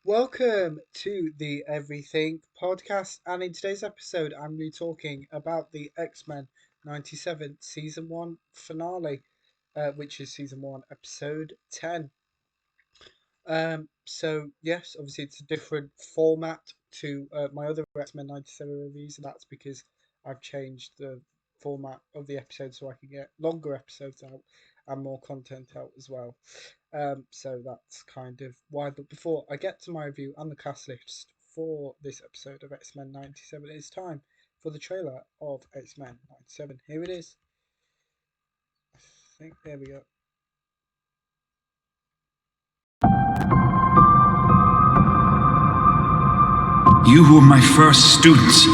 Welcome to the Everything podcast, and in today's episode, I'm going to be talking about the X-Men 97 Season 1 finale, which is Season 1, Episode 10. Yes, obviously it's a different format to my other X-Men 97 reviews, and that's because I've changed the format of the episode so I can get longer episodes out and more content out as well. So that's kind of why. But before I get to my review and the cast list for this episode of X-Men 97, it's time for the trailer of X-Men 97. Here it is. I think there we go. You were my first students,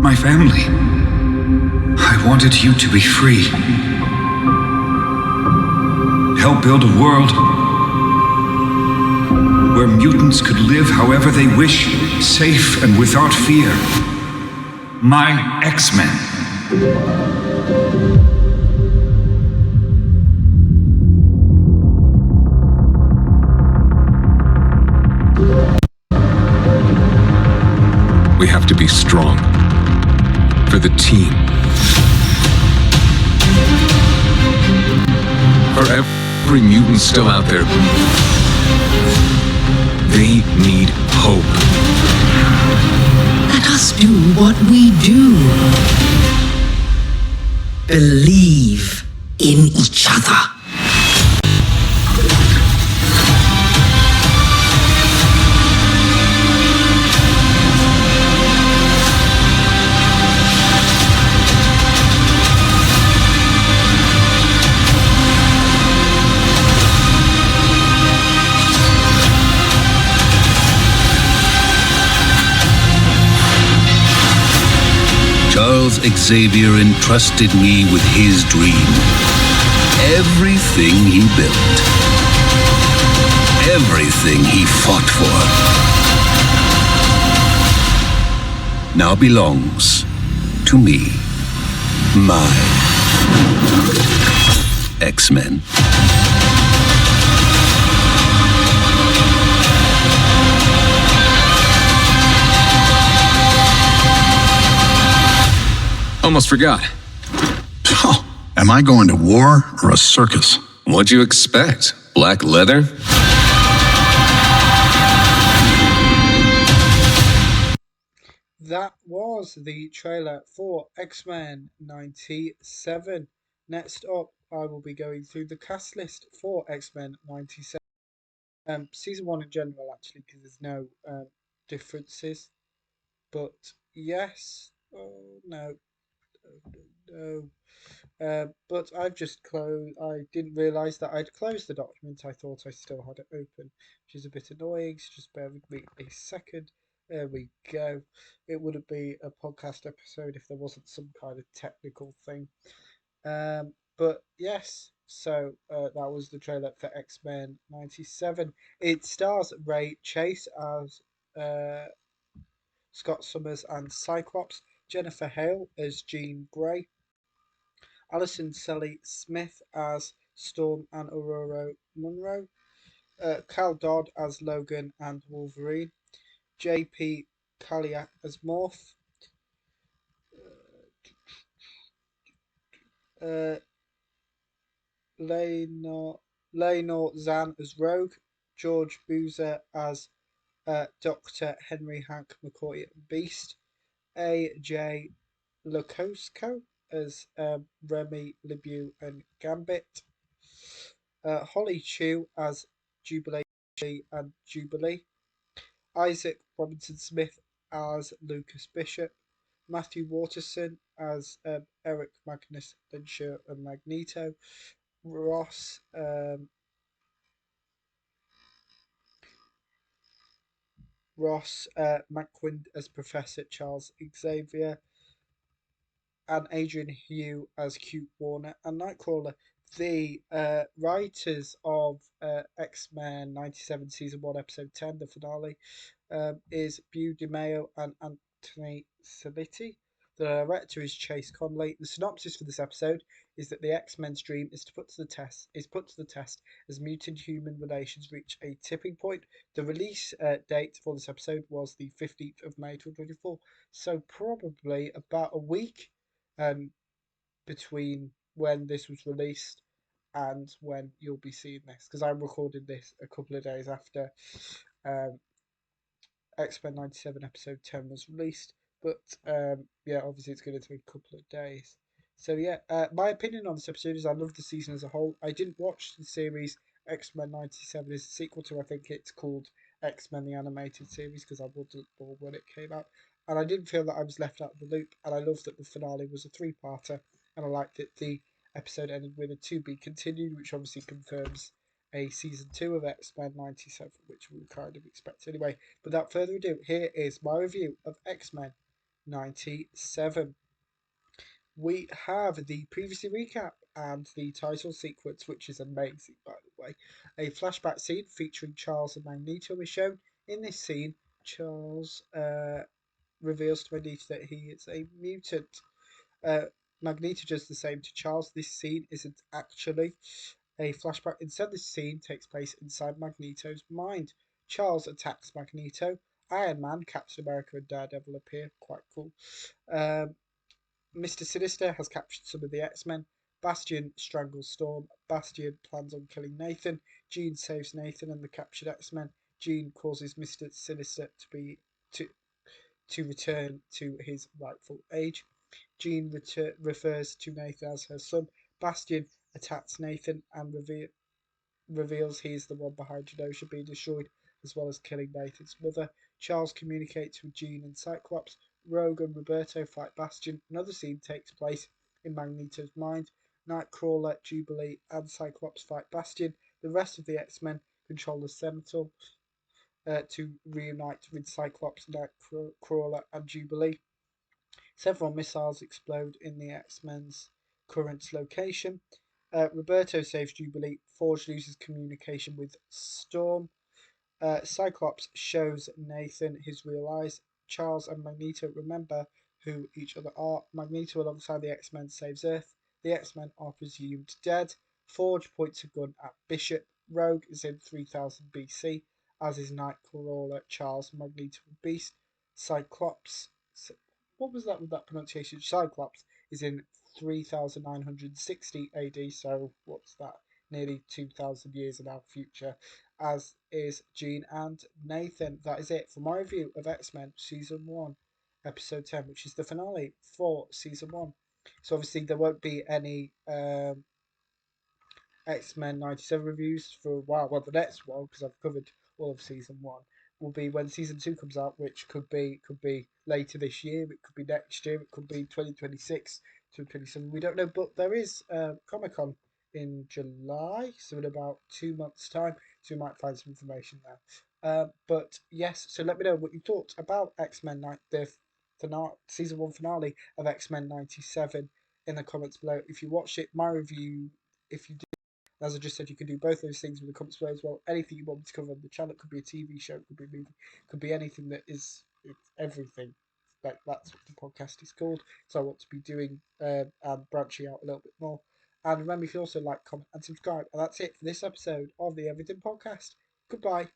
my family. I wanted you to be free. Help build a world where mutants could live however they wish, safe and without fear. My X-Men. We have to be strong for the team. For every mutant still out there, they need hope. Let us do what we do. Believe in each other. Charles Xavier entrusted me with his dream. Everything he built. Everything he fought for. Now belongs to me. My X-Men. Almost forgot. Oh, am I going to war or a circus? What'd you expect? Black leather? That was the trailer for X-Men 97. Next up, I will be going through the cast list for X-Men 97. Season 1 in general, actually, because there's no differences. But yes, oh no, no. But I've just closed. I didn't realise that I'd closed the document. I thought I still had it open, which is a bit annoying. So just bear with me a second. There we go. It wouldn't be a podcast episode if there wasn't some kind of technical thing. But yes, so that was the trailer for X-Men 97. It stars Ray Chase as Scott Summers and Cyclops, Jennifer Hale as Jean Grey, Alison Selly Smith as Storm and Aurora Monroe, Cal Dodd as Logan and Wolverine, J.P. Kaliak as Morph, uh, Lenore Zan as Rogue, George Boozer as Dr. Henry Hank McCoy Beast, A.J. Lukosco as Remy LeBeau and Gambit, Holly Chu as Jubilee and Jubilee, Isaac Robinson Smith as Lucas Bishop, Matthew Waterson as Eric Magnus Lyncher and Magneto, Ross McQuinn as Professor Charles Xavier, and Adrian Hugh as Cute Warner and Nightcrawler. The writers of X-Men 97 Season 1 Episode 10, the finale, is Bew DeMayo and Anthony Salitti. The director is Chase Conley. The synopsis for this episode is that the X-Men's dream is put to the test as mutant-human relations reach a tipping point. The release date for this episode was the 15th of May 2024, so probably about a week um, between when this was released and when you'll be seeing this, because I recorded this a couple of days after um, X-Men 97 episode 10 was released. But yeah, obviously it's going to take a couple of days. So yeah, my opinion on this episode is I love the season as a whole. I didn't watch the series X-Men 97 is a sequel to, I think it's called X-Men the Animated Series, because I wasn't born when it came out. And I didn't feel that I was left out of the loop. And I love that the finale was a three-parter. And I liked that the episode ended with a to be continued, which obviously confirms a season 2 of X-Men 97, which we kind of expect anyway. Without further ado, here is my review of X-Men 97. We have the previously recap and the title sequence, which is amazing, by the way. A flashback scene featuring Charles and Magneto is shown. In this scene, Charles reveals to Magneto that he is a mutant. Uh, Magneto does the same to Charles. This scene isn't actually a flashback. Instead, this scene takes place inside Magneto's mind. Charles attacks Magneto. Iron Man, Captain America, and Daredevil appear. Quite cool. Um, Mr. Sinister has captured some of the X-Men. Bastion strangles Storm. Bastion plans on killing Nathan. Jean saves Nathan and the captured X-Men. Jean causes Mr. Sinister to to return to his rightful age. Jean refers to Nathan as her son. Bastion attacks Nathan and reveals he is the one behind Genosha being destroyed, as well as killing Nathan's mother. Charles communicates with Jean and Cyclops. Rogue and Roberto fight Bastion. Another scene takes place in Magneto's mind. Nightcrawler, Jubilee, and Cyclops fight Bastion. The rest of the X-Men control the Sentinel to reunite with Cyclops, Nightcrawler, and Jubilee. Several missiles explode in the X-Men's current location. Roberto saves Jubilee. Forge loses communication with Storm. Cyclops shows Nathan his real eyes. Charles and Magneto remember who each other are. Magneto, alongside the X-Men, saves Earth. The X-Men are presumed dead. Forge points a gun at Bishop. Rogue is in 3000 BC, as is Nightcrawler, Charles, Magneto, and Beast. Cyclops, what was that with that pronunciation? Cyclops is in 3960 AD, so what's that? Nearly 2000 years in our future, as is Jean and Nathan. That is it for my review of X-Men Season 1, Episode 10, which is the finale for Season 1. So obviously there won't be any X-Men 97 reviews for a while. Well, the next one, because I've covered all of Season 1, will be when Season 2 comes out, which could be later this year, it could be next year, it could be 2026 to 2027. We don't know, but there is Comic-Con in July, so in about 2 months' time, so we might find some information there. But yes, so let me know what you thought about X-Men, the Season 1 finale of X-Men 97 in the comments below. If you watched it, my review, if you as I just said, you can do both those things with the comments below as well. Anything you want me to cover on the channel, it could be a TV show, it could be a movie, it could be anything that is it's everything. That's what the podcast is called. So I want to be doing and branching out a little bit more. And remember, you can also like, comment, and subscribe. And that's it for this episode of the Everything Podcast. Goodbye.